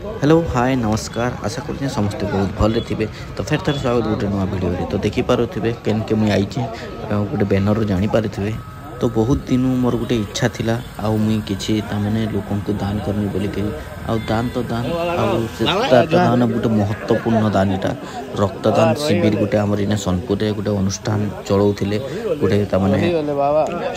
Hello hi नमस्कार आशा करते समस्ते बहुत भले थे। तो फिर थर स्वागत गोटे नुआ भिडियो तो देखिपे के मुई आई गोटे बैनर जानीपारे। तो बहुत दिन मोर गोटे इच्छा थिला आउ मुई किछि तामाने लोकन को दान करनी बोली के आउ दान तो दान आउ सेता दान गोटे महत्वपूर्ण दान इटा रक्तदान शिविर गोटे आमर इने सोनपुर रे गोटे अनुष्ठान चलाउथिले गोटे तामाने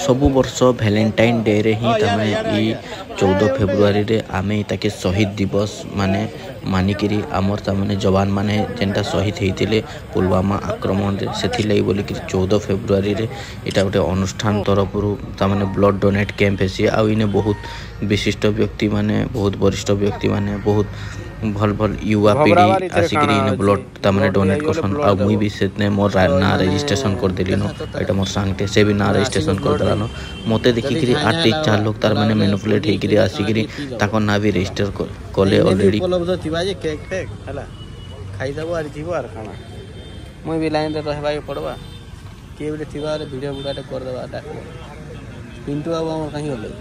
सब वर्ष वैलेंटाइन डे रे ही तामाने ई 14 फेब्रुआरी रे आमे ताके शहीद दिवस माने मानिकी आमर तामाने जवान माने जेनटा शहीद होते पुलवामा आक्रमण रे से बोली 14 फेब्रुआरी रे इटा गोटे अनुष्ठान तरफ तामाने ब्लड डोनेट कैंप है आउ इने बहुत विशिष्ट व्यक्ति माने बहुत वरिष्ठ व्यक्ति माने बहुत भल भल युवा पीढ़ी आसिक ब्लड तामाने डोनेट करसन आ मुई भी सेतने मोर ना रजिस्ट्रेशन कर देली न एटा मोर सांगटे से भी ना रजिस्ट्रेशन कर देलानो मते देखि कि 8-4 लोग तार माने मैनिपुलेट हे कि आसिक ताको ना भी रजिस्टर कोले ऑलरेडी उपलब्ध थिबा जे केक फेक हला खाई दबो आर थिबो आर खाना मुई भी लाइन रे रहबा के पड़बा के बे थिबा रे वीडियो गुडाटे कर देबा डाक पिंटू बाबू हमर कहीं होले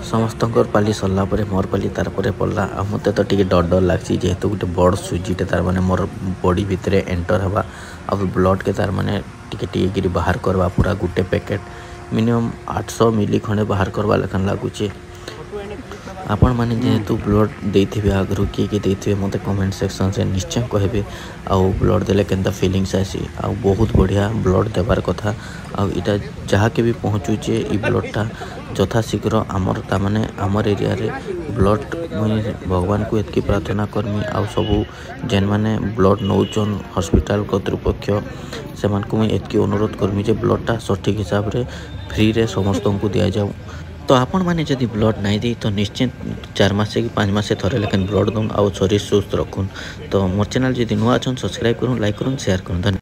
समस्त पाली सरला मोर पाली तार पड़ला आ मत तो टे डर डर लगे जेहेतु गोटे बड़ सुजीटे तार माने मोर बॉडी भितर एंटर हवा आ ब्लड के तार माने टिके बाहर करवा पूरा गोटे पैकेट मिनिमम 800 मिली खंडे बाहर करवा लेखन लगुचे। आपण माने जेहेतु ब्लड देथिबे आगरु किए देथिबे मते कमेंट सेक्शन से निश्चय कहबे आ ब्लड देले केनता फीलिंग्स आसी आ बहुत बढ़िया ब्लड देवार कथा आ इटा जहा के भी पहुँचुचे ई ब्लडटा यथाशीघ्र आमर तामाने आमर एरिया रे ब्लड मुई भगवान को एतकी प्रार्थना करमी आ सबू जेन माने ब्लड नौचन हॉस्पिटल कर्तृपक्ष से को मुई एतकी अनुरोध करमी जे ब्लडटा सठिक हिसाब रे फ्री रे समस्त को दिया जाऊ। तो आपण माने जदि ब्लड नहीं दी तो निश्चित 4 मासे कि 5 मासे थरे लेकिन ब्लड दून आ शरीर सुस्थ रखुन। तो मोर चैनल जदि नुआ अछन सब्सक्राइब करूँ लाइक करूँ शेयर करूँ।